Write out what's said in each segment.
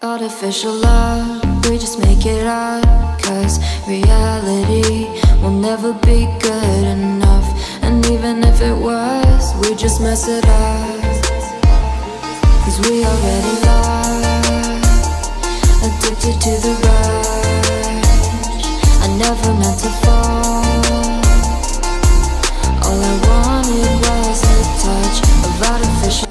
Artificial love, we just make it up. Cause reality will never be good enough. And even if it was, we just mess it up. Cause we already lost, addicted to the rush. I never meant to fall. All I wanted was a touch of artificial.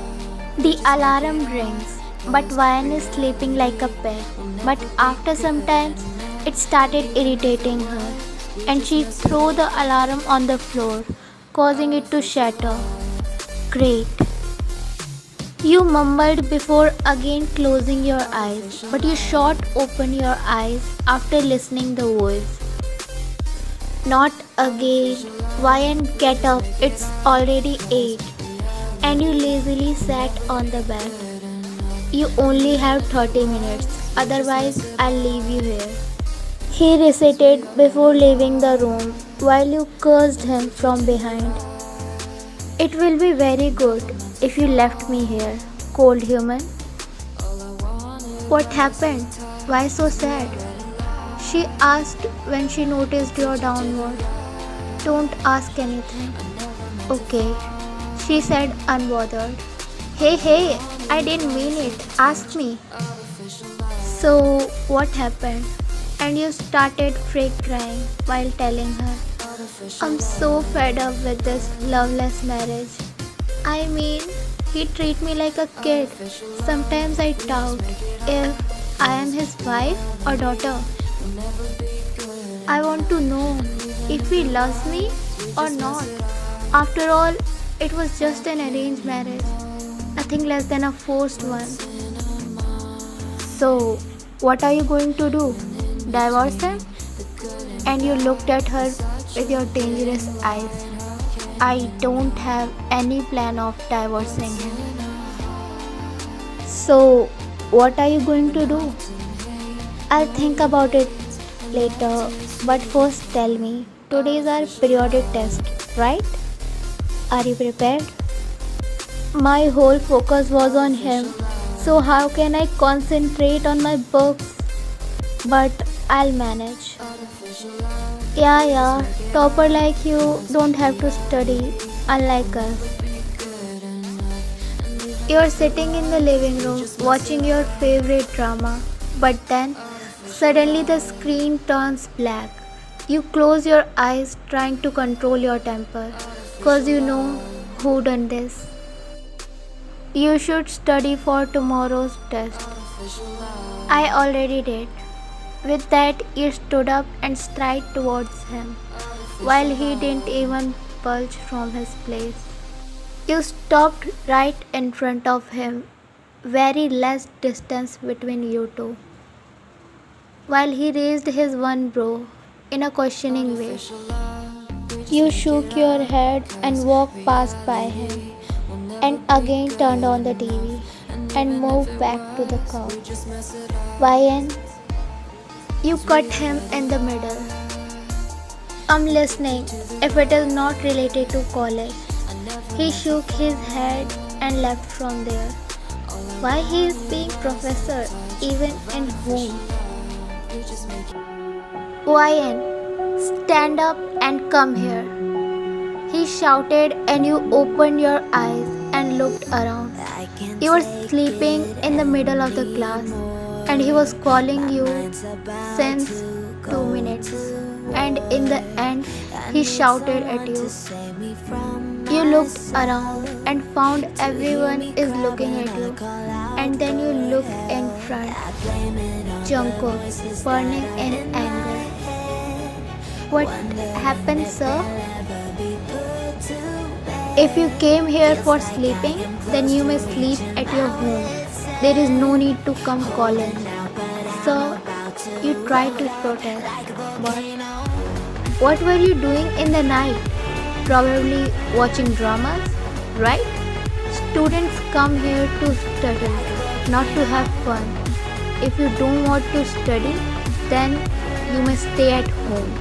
The alarm rings, but Vian is sleeping like a pet. But after some time, it started irritating her, and she threw the alarm on the floor, causing it to shatter. Great. You mumbled before again closing your eyes, but you shot open your eyes after listening the voice. Not again. Vian, get up. It's already 8. And you lazily sat on the bed. You only have 30 minutes, otherwise I'll leave you here. He recited before leaving the room while you cursed him from behind. It will be very good if you left me here, cold human. What happened? Why so sad? She asked when she noticed your downward. Don't ask anything. Okay, she said unbothered. Hey, I didn't mean it. Ask me. So, what happened? And you started fake crying while telling her, I'm so fed up with this loveless marriage. I mean, he treats me like a kid. Sometimes I doubt if I am his wife or daughter. I want to know if he loves me or not. After all, it was just an arranged marriage. Nothing less than a forced one. So, what are you going to do? Divorce him? And you looked at her with your dangerous eyes. I don't have any plan of divorcing him. So, what are you going to do? I'll think about it later, but first tell me, today is our periodic test, right? Are you prepared? My whole focus was on him, so how can I concentrate on my books? But I'll manage. Yeah, topper like you don't have to study, unlike us. You're sitting in the living room watching your favorite drama, but then suddenly the screen turns black. You close your eyes trying to control your temper, cause you know who done this. You should study for tomorrow's test. I already did. With that, you stood up and stride towards him, while he didn't even budge from his place. You stopped right in front of him, very less distance between you two, while he raised his one brow in a questioning way. You shook your head and walked past by him, and again turned on the TV and moved back to the couch. Vian, you cut him in the middle. I'm listening if it is not related to college. He shook his head and left from there. Why he is being professor even in home? Vian, stand up and come here. He shouted and you opened your eyes and looked around. You were sleeping in the middle of the class and he was calling you since 2 minutes. And in the end, he shouted at you. You looked around and found everyone is looking at you. And then you looked in front. Jungkook, burning in anger. What happened, sir? If you came here for sleeping, then you may sleep at your home. There is no need to come calling. So, you tried to protest, but what were you doing in the night? Probably watching dramas, right? Students come here to study, not to have fun. If you don't want to study, then you may stay at home.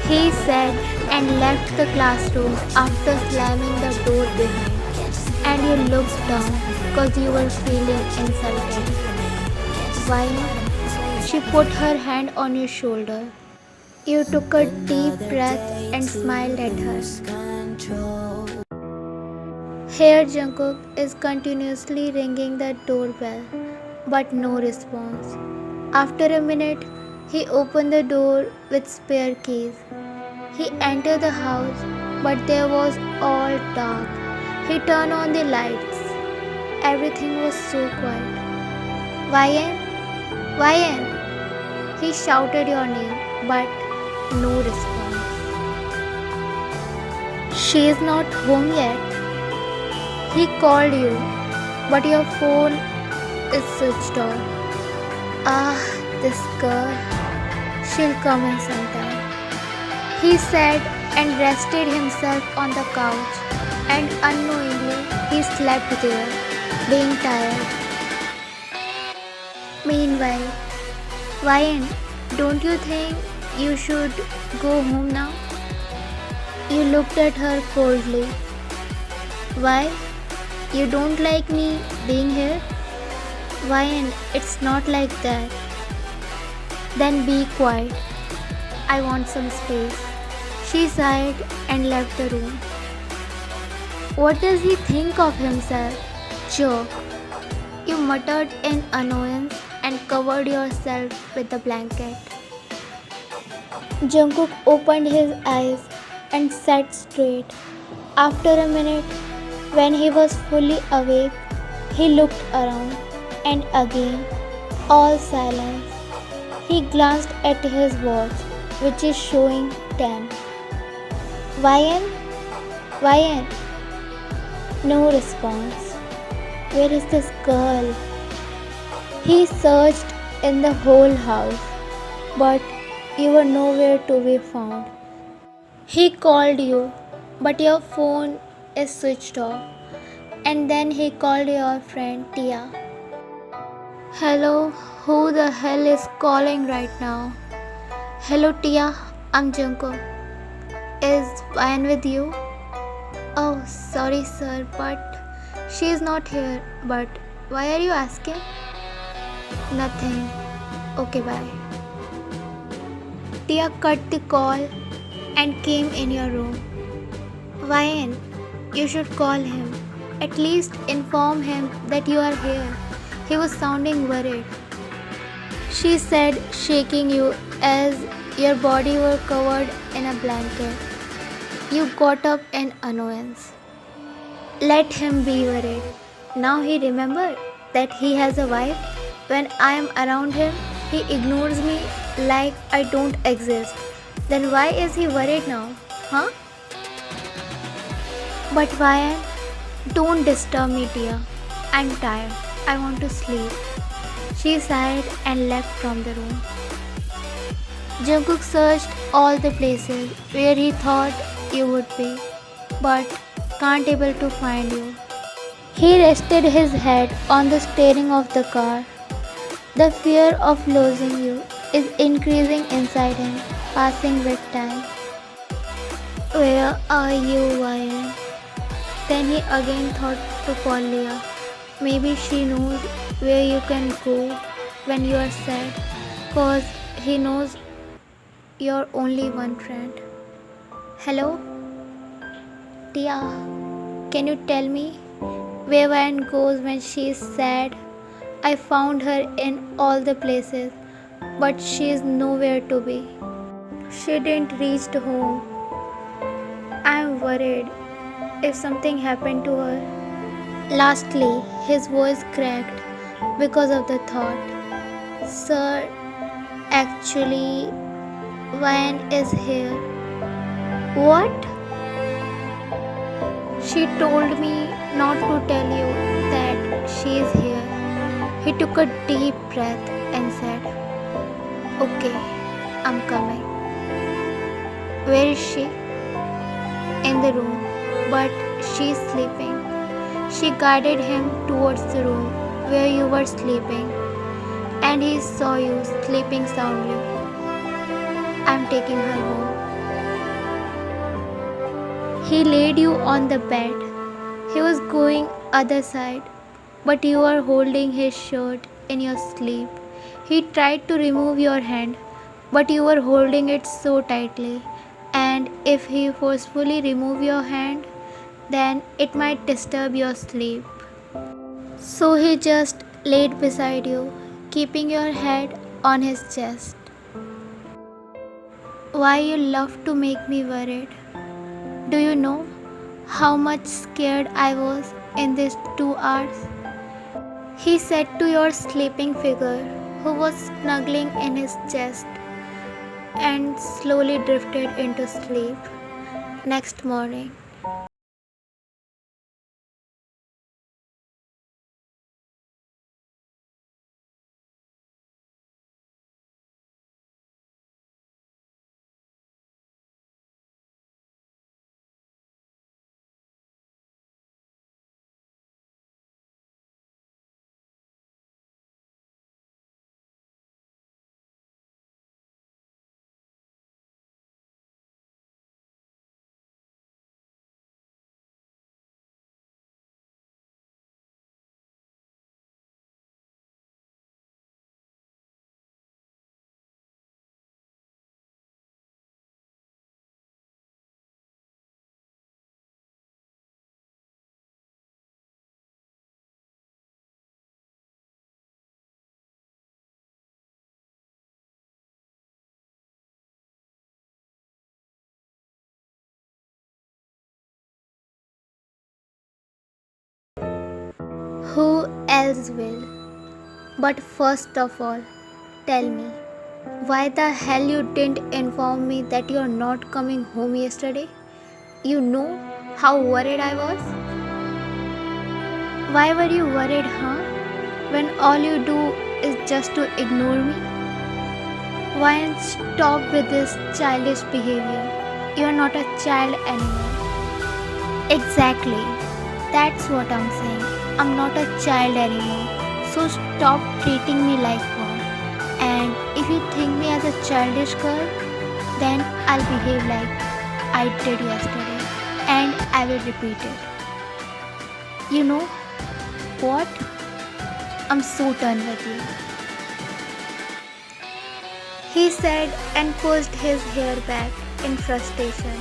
He said and left the classroom after slamming the door behind. And you looked down because you were feeling insulted. Why? She put her hand on your shoulder. You took a deep breath and smiled at her. Here Jungkook is continuously ringing the doorbell, but no response. After a minute, he opened the door with spare keys. He entered the house, but there was all dark. He turned on the lights. Everything was so quiet. Ryan? Ryan! He shouted your name, but no response. She is not home yet. He called you, but your phone is switched off. Ah, this girl. She'll come in sometime. He said and rested himself on the couch, and unknowingly he slept there, being tired. Meanwhile, Ryan, don't you think you should go home now? You looked at her coldly. Why? You don't like me being here? Ryan, it's not like that. Then be quiet. I want some space. She sighed and left the room. What does he think of himself? Jerk. You muttered in annoyance and covered yourself with the blanket. Jungkook opened his eyes and sat straight. After a minute, when he was fully awake, he looked around, and again, all silence. He glanced at his watch, which is showing 10. Ryan? Ryan? No response. Where is this girl? He searched in the whole house, but you were nowhere to be found. He called you, but your phone is switched off. And then he called your friend Tia. Hello, who the hell is calling right now? Hello Tia, I'm Jungkook. Is Ryan with you? Oh, sorry sir, but she is not here. But why are you asking? Nothing. Okay, bye. Tia cut the call and came in your room. Ryan, you should call him. At least inform him that you are here. He was sounding worried. She said, shaking you as your body were covered in a blanket. You got up in annoyance. Let him be worried. Now he remembered that he has a wife. When I am around him, he ignores me like I don't exist. Then why is he worried now? Huh? But Ryan, don't disturb me, dear. I'm tired. I want to sleep. She sighed and left from the room. Jungkook searched all the places where he thought you would be, but can't able to find you. He rested his head on the steering of the car. The fear of losing you is increasing inside him, passing with time. Where are you, Ryan? Then he again thought to call Leah. Maybe she knows where you can go when you are sad, cause he knows you're only one friend. Hello? Tia, can you tell me where Ryan goes when she is sad? I found her in all the places, but she is nowhere to be. She didn't reach home. I am worried if something happened to her. Lastly, his voice cracked because of the thought. Sir, actually, Ryan is here. What? She told me not to tell you that she is here. He took a deep breath and said, Okay, I'm coming. Where is she? In the room, but she's sleeping. She guided him towards the room where you were sleeping, and he saw you sleeping soundly. I'm taking her home. He laid you on the bed. He was going other side, but you are holding his shirt in your sleep. He tried to remove your hand, but you were holding it so tightly. And if he forcefully removed your hand, then it might disturb your sleep. So he just laid beside you, keeping your head on his chest. Why you love to make me worried? Do you know how much scared I was in these 2 hours? He said to your sleeping figure, who was snuggling in his chest, and slowly drifted into sleep. Next morning, who else will? But first of all, tell me, why the hell you didn't inform me that you're not coming home yesterday? You know how worried I was? Why were you worried, huh? When all you do is just to ignore me? Why not stop with this childish behavior? You're not a child anymore. Exactly. That's what I'm saying. I'm not a child anymore. So stop treating me like one. And if you think me as a childish girl, then I'll behave like I did yesterday. And I will repeat it. You know what? I'm so done with you. He said and pushed his hair back in frustration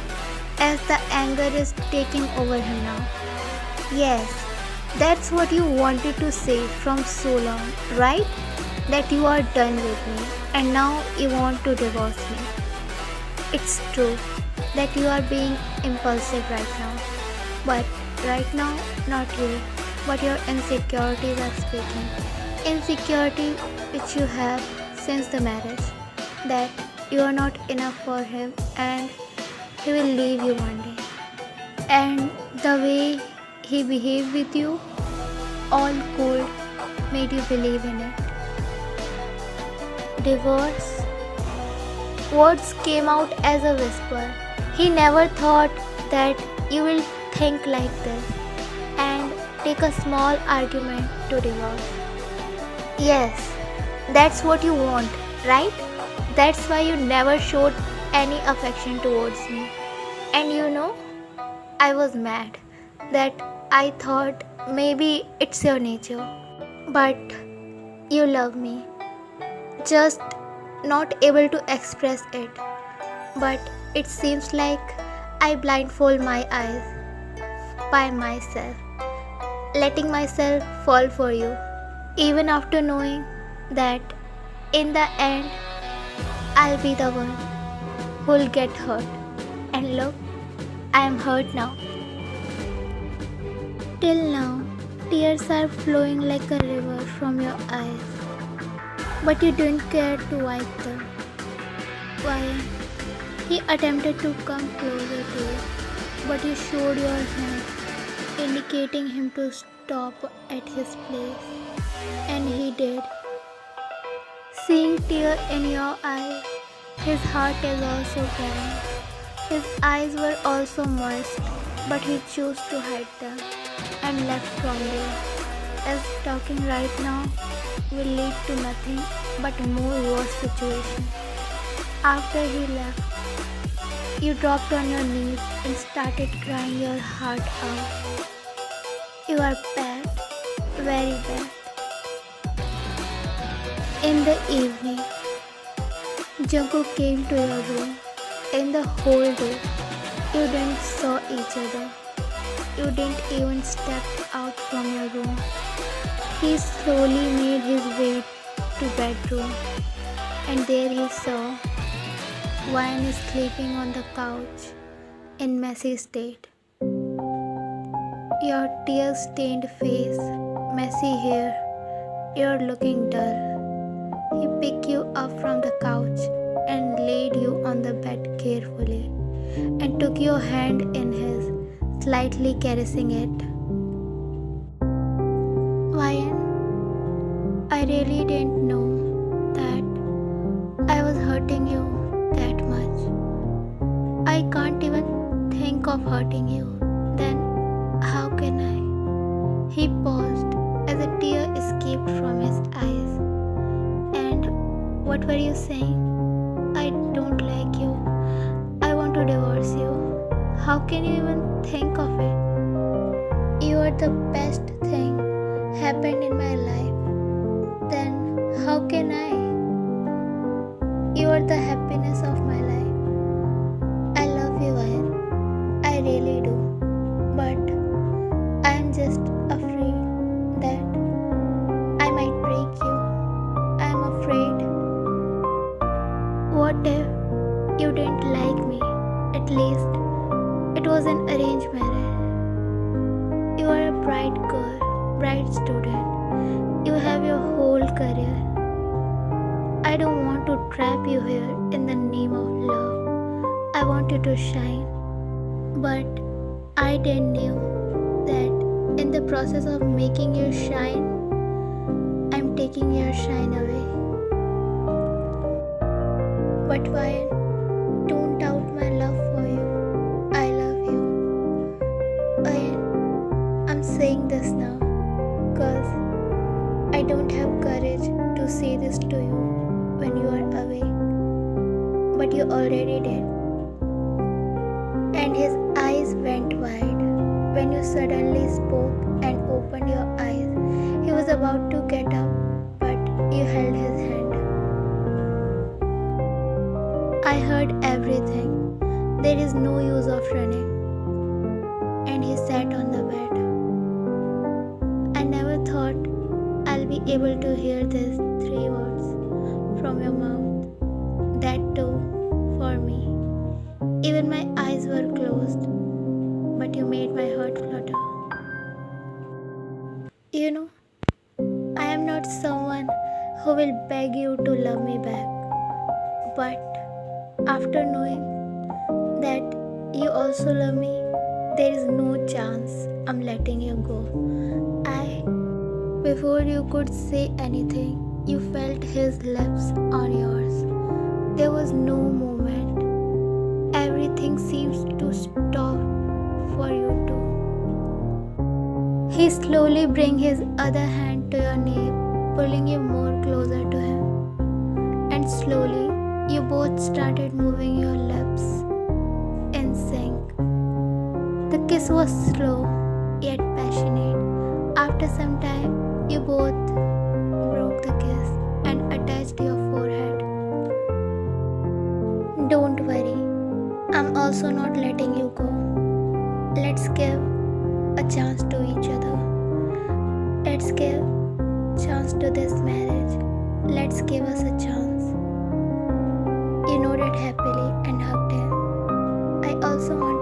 as the anger is taking over him now. Yes, that's what you wanted to say from so long, right? That you are done with me and now you want to divorce me. It's true that you are being impulsive right now. But right now, not you, but your insecurities are speaking. Insecurity which you have since the marriage. That you are not enough for him and he will leave you one day. And the way he behaved with you, all cold, made you believe in it. Divorce? Words came out as a whisper. He never thought that you will think like this and take a small argument to divorce. Yes, that's what you want, right? That's why you never showed any affection towards me. And you know, I was mad that I thought maybe it's your nature. But you love me, just not able to express it. But it seems like I blindfold my eyes by myself, letting myself fall for you, even after knowing that in the end I'll be the one who'll get hurt. And look, I am hurt now. Till now, tears are flowing like a river from your eyes. But you didn't care to wipe them. Why? He attempted to come closer to you, but you showed your hand, indicating him to stop at his place. And he did. Seeing tear in your eye, his heart is also crying. His eyes were also moist, but he chose to hide them and left from you. As talking right now will lead to nothing but more worse situation. After he left, you dropped on your knees and started crying your heart out. You are bad, very bad. In the evening, Jungkook came to your room. In the whole day, you didn't saw each other. You didn't even step out from your room. He slowly made his way to bedroom, and there he saw Wyan sleeping on the couch in messy state. Your tear-stained face, messy hair, you're looking dull. He picked you up from the couch and laid you on the bed carefully and took your hand in his, slightly caressing it. Wyan, I really didn't know that I was hurting you that much. I can't even think of hurting you. Then how can I? He paused as a tear escaped from his eyes. And what were you saying? I don't like you. I want to divorce you. How can you even think of it? You are the best thing happened in my life. Then how can I? You are the happiness of my life. I love you, Wyan. I really do. But I am just afraid that I might break you. I am afraid. What if you didn't like me? At least it was an arranged marriage. You are a bright girl, bright student. You have your whole career. I don't want to trap you here in the name of love. I want you to shine. But I didn't know that in the process of making you shine, I'm taking your shine away. But Wyan, don't doubt my love for you. I love you. Wyan, I'm saying this now because I don't have courage to say this to you when you are away. But you already did. And his eyes went wide when you suddenly spoke and opened your eyes. He was about to get up, but you held his hand. I heard everything. There is no use of running. And he sat on the bed. I never thought I'll be able to hear these 3 words from your mouth. That too, for me. Even my eyes were closed, but you made my heart flutter. You know, I am not someone who will beg you to love me back. But after knowing that you also love me, there is no chance I'm letting you go. Before you could say anything, you felt his lips on yours. There was no movement. Everything seems to stop for you too. He slowly brings his other hand to your nape, pulling you more closer to him. And slowly, you both started moving your lips in sync. The kiss was slow yet passionate. After some time, you both broke the kiss and attached your forehead. Don't worry, I'm also not letting you go. Let's give a chance to each other. Let's give chance to this marriage. Let's give us a chance. You nodded happily and hugged him. I also want